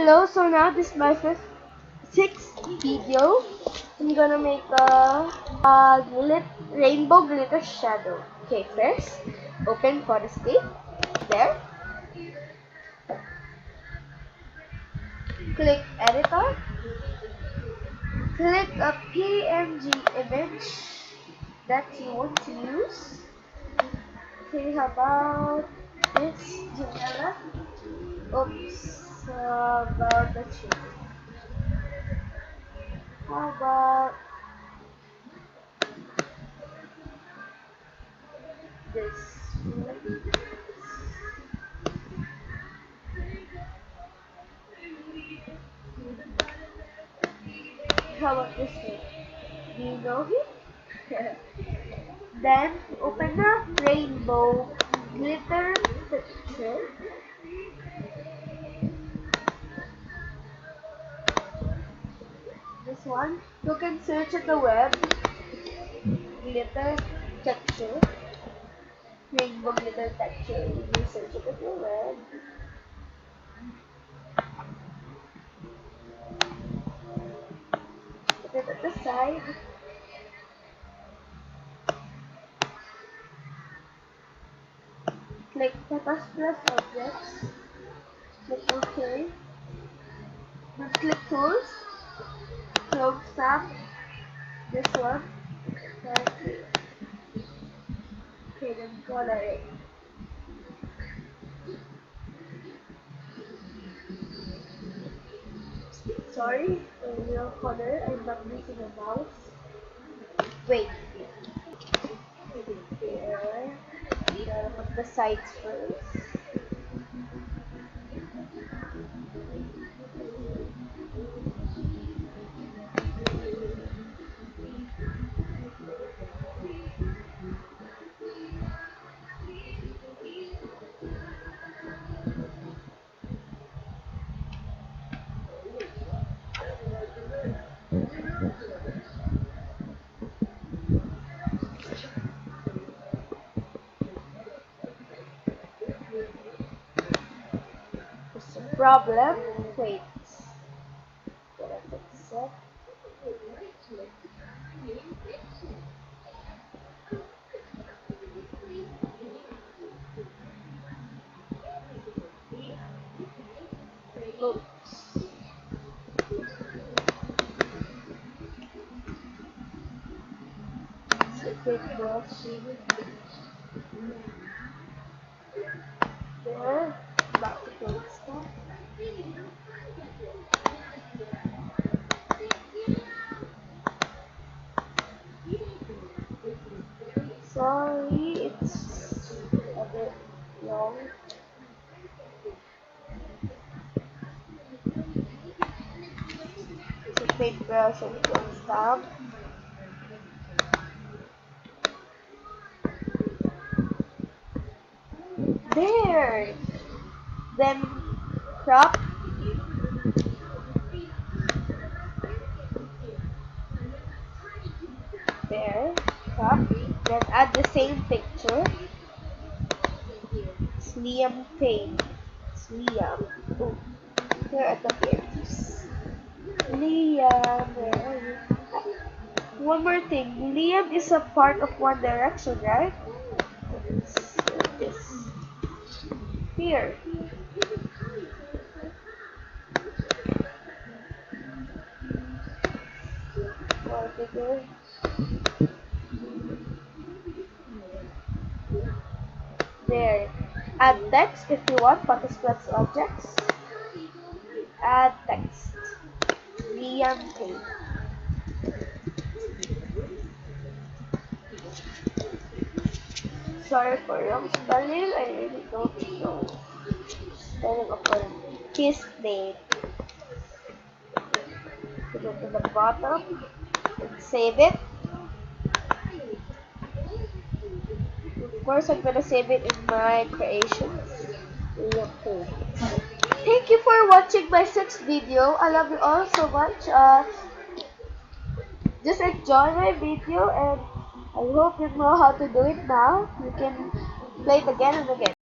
Hello, so now this is my sixth video. I'm gonna make a rainbow glitter shadow. Okay, first, open Photoscape. There. Click Editor. Click a PNG image that you want to use. Okay, how about this Janela? Oops, about the shape. How about this? How about this one? Do you know him? Then open the rainbow glitter picture. This one. You can search at the web. Glitter texture. Rainbow glitter texture. You can search it at the web. Put it at the side. Click Photos plus Objects. Click OK. Then click Tools. Clone Stamp. This one. Okay, then color it. Sorry, real color. I'm not using a mouse. Wait. Here. Gotta put the sides first. There's a problem. Wait. Gotta fix it. Oops. It's a big brush. There. About to close that. Sorry, it's a bit long. It's a paintbrush and clone stamp. There! Then crop. There. Crop. Then add the same picture. It's Liam Payne. It's Liam. Oh, here at the ears. Liam, where are you? One more thing. Liam is a part of One Direction, right? This. Here. More bigger. There. Add text if you want. Photos plus objects. Add text. Liam Payne. Sorry for wrong spelling. I really don't know spelling of his name. Put it to the bottom. And save it. Of course, I'm gonna save it in my creations. Okay. Thank you for watching my sixth video. I love you all so much. Just enjoy my video and I hope you know how to do it now. You can play it again and again.